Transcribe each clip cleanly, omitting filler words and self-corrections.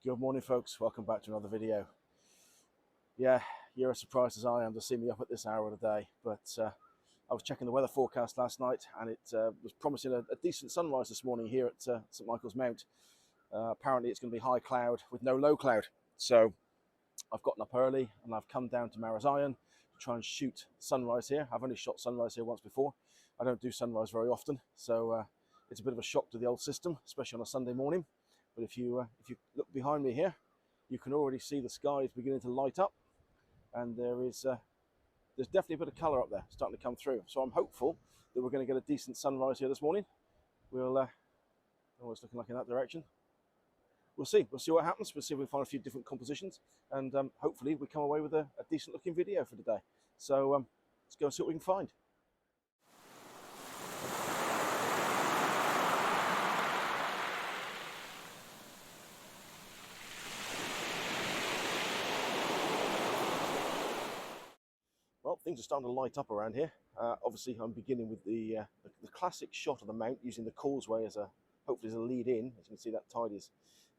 Good morning, folks. Welcome back to another video. Yeah, you're as surprised as I am to see me up at this hour of the day, but I was checking the weather forecast last night and it was promising a decent sunrise this morning here at St Michael's Mount. Apparently it's going to be high cloud with no low cloud. So I've gotten up early and I've come down to Mounts to try and shoot sunrise here. I've only shot sunrise here once before. I don't do sunrise very often, so it's a bit of a shock to the old system, especially on a Sunday morning. But if you look behind me here, you can already see the skies beginning to light up, and there's definitely a bit of colour up there starting to come through. So I'm hopeful that we're going to get a decent sunrise here this morning. We'll oh, it's looking like in that direction. We'll see what happens. We'll see if we can find a few different compositions, and hopefully we come away with a decent looking video for today. So let's go and see what we can find. Well, things are starting to light up around here. Obviously, I'm beginning with the classic shot of the mount using the causeway as hopefully as a lead in. As you can see, that tide is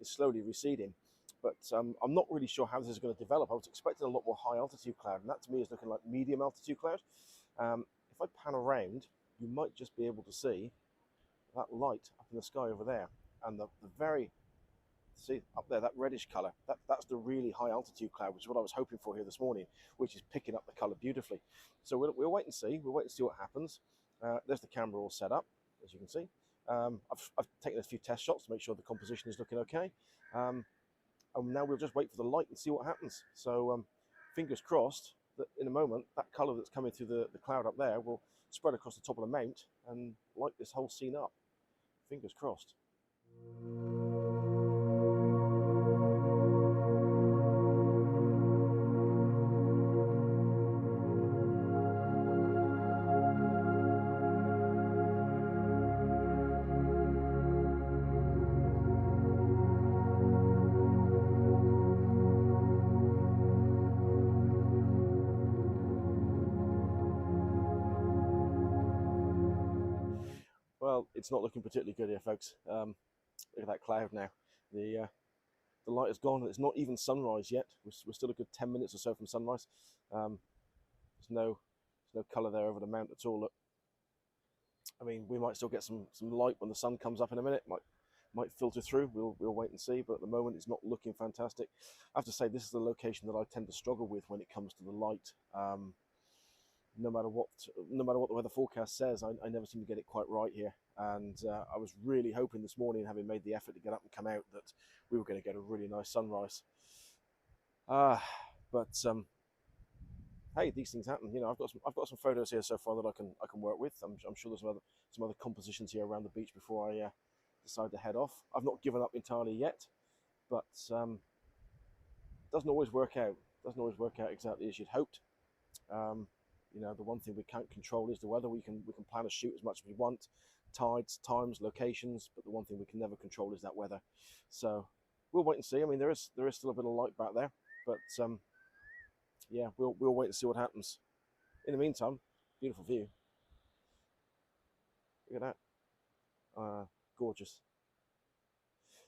slowly receding. But I'm not really sure how this is going to develop. I was expecting a lot more high altitude cloud, and that to me is looking like medium altitude cloud. If I pan around, you might just be able to see that light up in the sky over there, and the very, see up there, that reddish colour, that's the really high altitude cloud, which is what I was hoping for here this morning, which is picking up the colour beautifully. So we'll wait and see. We'll wait and see what happens. There's the camera all set up, as you can see. I've taken a few test shots to make sure the composition is looking okay. And now we'll just wait for the light and see what happens. So fingers crossed that in a moment, that colour that's coming through the cloud up there will spread across the top of the mount and light this whole scene up. Fingers crossed. Well, it's not looking particularly good here, folks. Look at that cloud now. The light is gone. It's not even sunrise yet. We're still a good 10 minutes or so from sunrise. There's no colour there over the mount at all. Look, I mean, we might still get some light when the sun comes up in a minute. Might filter through. We'll wait and see. But at the moment, it's not looking fantastic. I have to say, this is the location that I tend to struggle with when it comes to the light. No matter what the weather forecast says, I never seem to get it quite right here. And I was really hoping this morning, having made the effort to get up and come out, that we were going to get a really nice sunrise. But hey, these things happen. You know, I've got some photos here so far that I can work with. I'm sure there's some other compositions here around the beach before I decide to head off. I've not given up entirely yet, but doesn't always work out. Doesn't always work out exactly as you'd hoped. You know, the one thing we can't control is the weather. We can plan a shoot as much as we want, tides, times, locations, but the one thing we can never control is that weather. So we'll wait and see. I mean, there is still a bit of light back there, but yeah, we'll wait and see what happens. In the meantime, beautiful view. Look at that, gorgeous.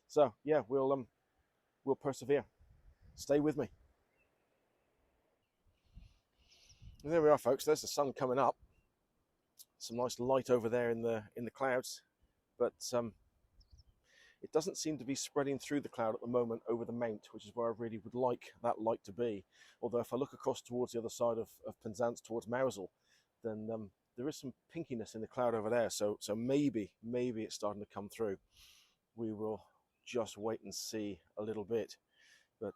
So yeah, we'll persevere. Stay with me. And there we are, folks. There's the sun coming up. Some nice light over there in the clouds, but it doesn't seem to be spreading through the cloud at the moment over the mount, which is where I really would like that light to be. Although if I look across towards the other side of Penzance, towards Mousel, then there is some pinkiness in the cloud over there. So maybe it's starting to come through. We will just wait and see a little bit, but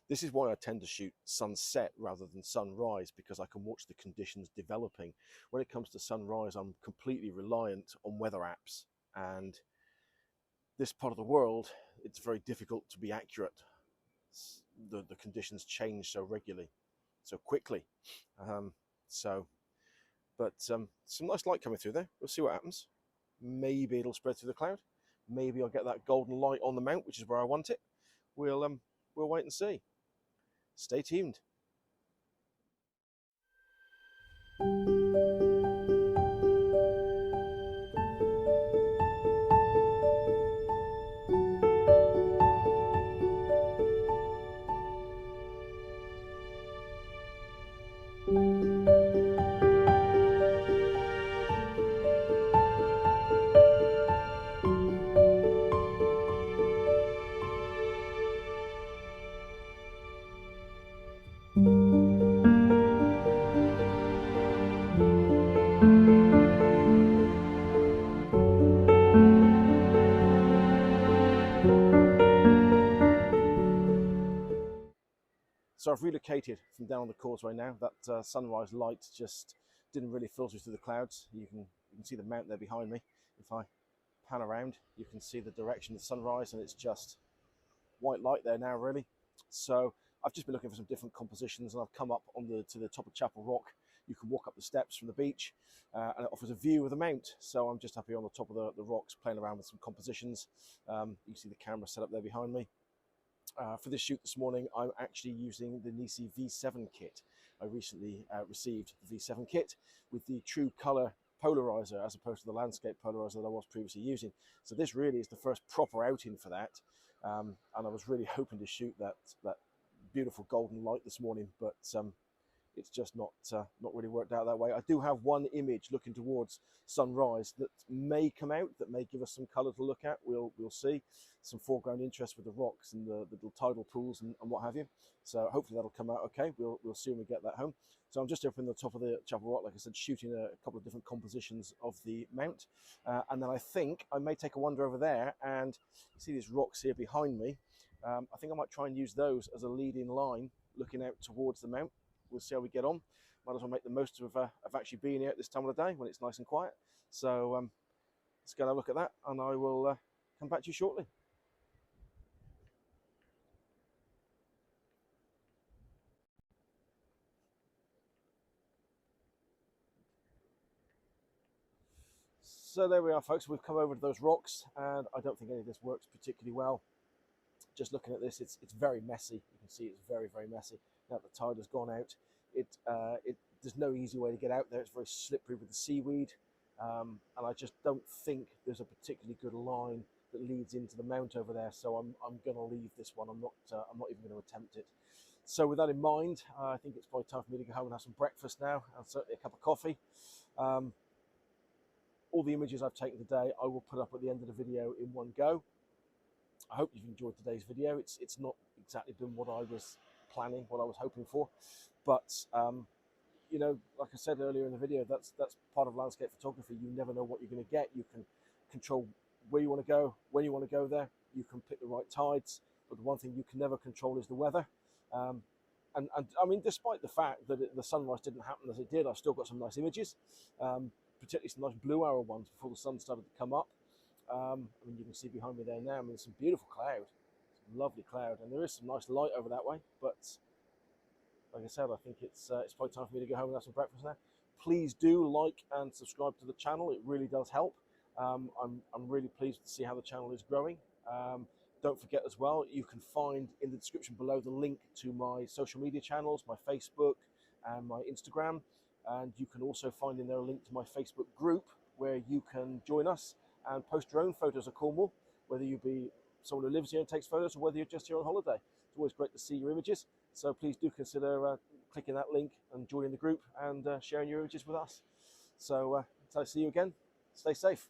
this is why I tend to shoot sunset rather than sunrise, because I can watch the conditions developing. When it comes to sunrise, I'm completely reliant on weather apps, and this part of the world, it's very difficult to be accurate. The conditions change so regularly, so quickly. But some nice light coming through there. We'll see what happens. Maybe it'll spread through the cloud. Maybe I'll get that golden light on the mount, which is where I want it. We'll wait and see. Stay tuned. So I've relocated from down on the causeway now. That sunrise light just didn't really filter through the clouds. You can see the mount there behind me. If I pan around, you can see the direction of the sunrise, and it's just white light there now, really. So I've just been looking for some different compositions, and I've come up to the top of Chapel Rock. You can walk up the steps from the beach, and it offers a view of the mount. So I'm just happy on the top of the rocks, playing around with some compositions. You can see the camera set up there behind me. For this shoot this morning, I'm actually using the Nisi V7 kit. I recently received the V7 kit with the true color polarizer, as opposed to the landscape polarizer that I was previously using. So this really is the first proper outing for that, and I was really hoping to shoot that beautiful golden light this morning, but it's just not really worked out that way. I do have one image looking towards sunrise that may come out, that may give us some colour to look at. We'll see. Some foreground interest with the rocks and the little tidal pools and what have you. So hopefully that'll come out okay. We'll see when we get that home. So I'm just up in the top of the Chapel Rock, like I said, shooting a couple of different compositions of the mount. And then I think I may take a wander over there, and see these rocks here behind me. I think I might try and use those as a leading line looking out towards the mount. We'll see how we get on. Might as well make the most of actually being here at this time of the day when it's nice and quiet. So let's go and have a look at that, and I will come back to you shortly. So there we are, folks. We've come over to those rocks, and I don't think any of this works particularly well. Just looking at this, it's very messy. You can see it's very, very messy. Now that the tide has gone out, there's no easy way to get out there. It's very slippery with the seaweed, and I just don't think there's a particularly good line that leads into the mount over there. So I'm going to leave this one. I'm not even going to attempt it. So with that in mind, I think it's probably time for me to go home and have some breakfast now, and certainly a cup of coffee. All the images I've taken today, I will put up at the end of the video in one go. I hope you've enjoyed today's video. It's not exactly been what I was planning, what I was hoping for, but you know, like I said earlier in the video, that's part of landscape photography. You never know what you're going to get. You can control where you want to go, when you want to go there. You can pick the right tides, but the one thing you can never control is the weather. And I mean, despite the fact that the sunrise didn't happen as it did, I've still got some nice images, particularly some nice blue hour ones before the sun started to come up. I mean, you can see behind me there now, I mean, some beautiful cloud, some lovely cloud, and there is some nice light over that way, but like I said, I think it's probably time for me to go home and have some breakfast now. Please do like and subscribe to the channel. It really does help. I'm really pleased to see how the channel is growing. Don't forget as well, you can find in the description below the link to my social media channels, my Facebook and my Instagram, and you can also find in there a link to my Facebook group where you can join us and post your own photos of Cornwall, whether you be someone who lives here and takes photos or whether you're just here on holiday. It's always great to see your images, so please do consider clicking that link and joining the group and sharing your images with us. So until I see you again, stay safe.